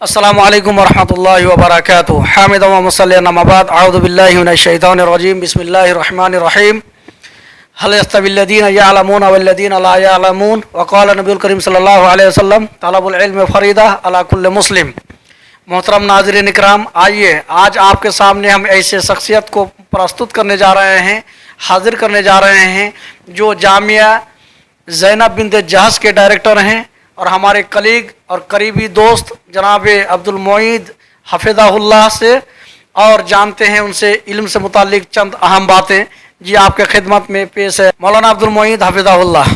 السلام علیکم ورحمۃ اللہ وبرکاتہ حامد و مصلی نمباد اعوذ باللہ من الشیطان الرجیم بسم اللہ الرحمن الرحیم هل يستوي الذين يعلمون والذين لا يعلمون وقال نبی الکریم صلی اللہ علیہ وسلم طلب العلم فریضہ علی کل مسلم۔ محترم ناظرین اکرام، آئیے آج آپ کے سامنے ہم ایسے شخصیت کو پرستت کرنے جا رہے ہیں، حاضر کرنے جا رہے ہیں جو جامعہ زینب بنت جہش کے ڈائریکٹر ہیں اور ہمارے کلیگ اور قریبی دوست جناب عبد المعید حفظہ اللہ سے، اور جانتے ہیں ان سے علم سے متعلق چند اہم باتیں۔ جی آپ کے خدمت میں پیش ہے مولانا عبد المعید حفظہ اللہ۔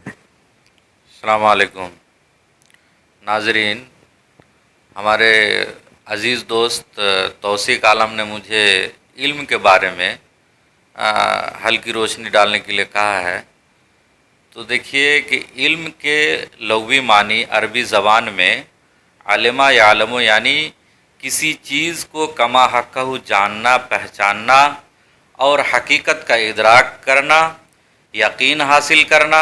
السلام علیکم ناظرین، ہمارے عزیز دوست توثیق عالم نے مجھے علم کے بارے میں ہلکی روشنی ڈالنے کے لیے کہا ہے۔ تو دیکھیے کہ علم کے لغوی معنی عربی زبان میں علمہ یعلم یعنی کسی چیز کو کما حقہ جاننا، پہچاننا اور حقیقت کا ادراک کرنا، یقین حاصل کرنا،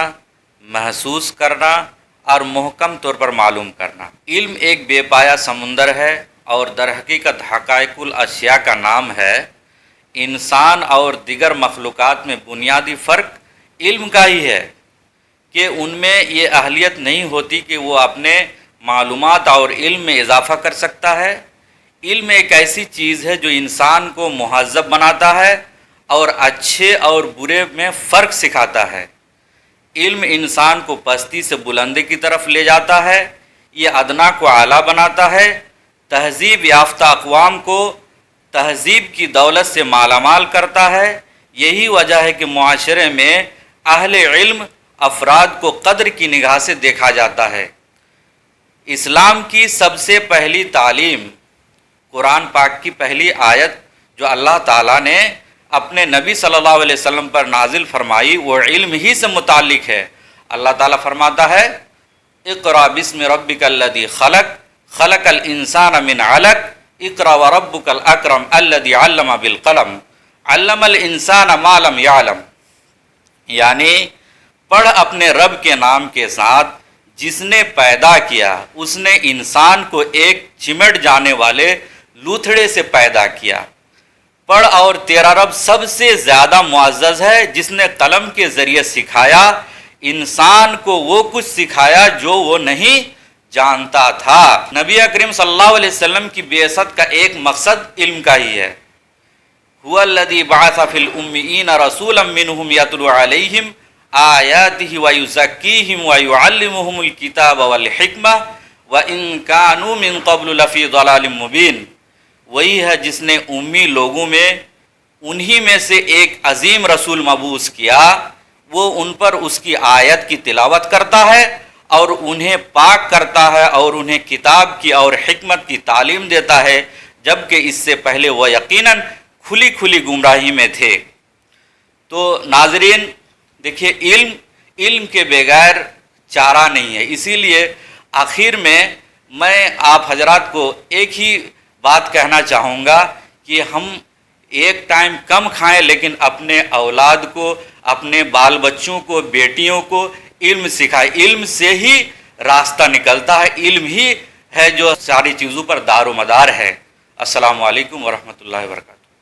محسوس کرنا اور محکم طور پر معلوم کرنا۔ علم ایک بے پایا سمندر ہے اور در حقیقت حقائق الاشیاء کا نام ہے۔ انسان اور دیگر مخلوقات میں بنیادی فرق علم کا ہی ہے کہ ان میں یہ اہلیت نہیں ہوتی کہ وہ اپنے معلومات اور علم میں اضافہ کر سکتا ہے۔ علم ایک ایسی چیز ہے جو انسان کو مہذب بناتا ہے اور اچھے اور برے میں فرق سکھاتا ہے۔ علم انسان کو پستی سے بلندی کی طرف لے جاتا ہے، یہ ادنا کو اعلیٰ بناتا ہے، تہذیب یافتہ اقوام کو تہذیب کی دولت سے مالا مال کرتا ہے۔ یہی وجہ ہے کہ معاشرے میں اہل علم افراد کو قدر کی نگاہ سے دیکھا جاتا ہے۔ اسلام کی سب سے پہلی تعلیم قرآن پاک کی پہلی آیت جو اللہ تعالیٰ نے اپنے نبی صلی اللہ علیہ وسلم پر نازل فرمائی وہ علم ہی سے متعلق ہے۔ اللہ تعالیٰ فرماتا ہے اقرأ بسم ربک الذی خلق خلق الانسان من علق اقرأ وربک الاکرم الذی علم بالقلم علم الانسان ما لم یعلم، یعنی پڑھ اپنے رب کے نام کے ساتھ جس نے پیدا کیا، اس نے انسان کو ایک چمٹ جانے والے لوتھڑے سے پیدا کیا۔ پڑھ اور تیرا رب سب سے زیادہ معزز ہے جس نے قلم کے ذریعے سکھایا، انسان کو وہ کچھ سکھایا جو وہ نہیں جانتا تھا۔ نبی اکرم صلی اللہ علیہ وسلم کی بعثت کا ایک مقصد علم کا ہی ہے۔ هو الذی بعث فی الامیین رسولا منہم یتلو علیہم آیاتہ ویزکیہم ویعلمہم الکتاب والحکمہ وان کانوا من قبل لفی ضلال مبین۔ وہی ہے جس نے امی لوگوں میں انہی میں سے ایک عظیم رسول مبعوث کیا، وہ ان پر اس کی آیت کی تلاوت کرتا ہے اور انہیں پاک کرتا ہے اور انہیں کتاب کی اور حکمت کی تعلیم دیتا ہے، جبکہ اس سے پہلے وہ یقیناً کھلی کھلی گمراہی میں تھے۔ تو ناظرین دیکھیے علم کے بغیر چارہ نہیں ہے۔ اسی لیے آخر میں آپ حضرات کو ایک ہی بات کہنا چاہوں گا کہ ہم ایک ٹائم کم کھائیں لیکن اپنے اولاد کو، اپنے بال بچوں کو، بیٹیوں کو علم سکھائیں۔ علم سے ہی راستہ نکلتا ہے، علم ہی ہے جو ساری چیزوں پر دار و مدار ہے۔ السلام علیکم ورحمۃ اللہ وبرکاتہ۔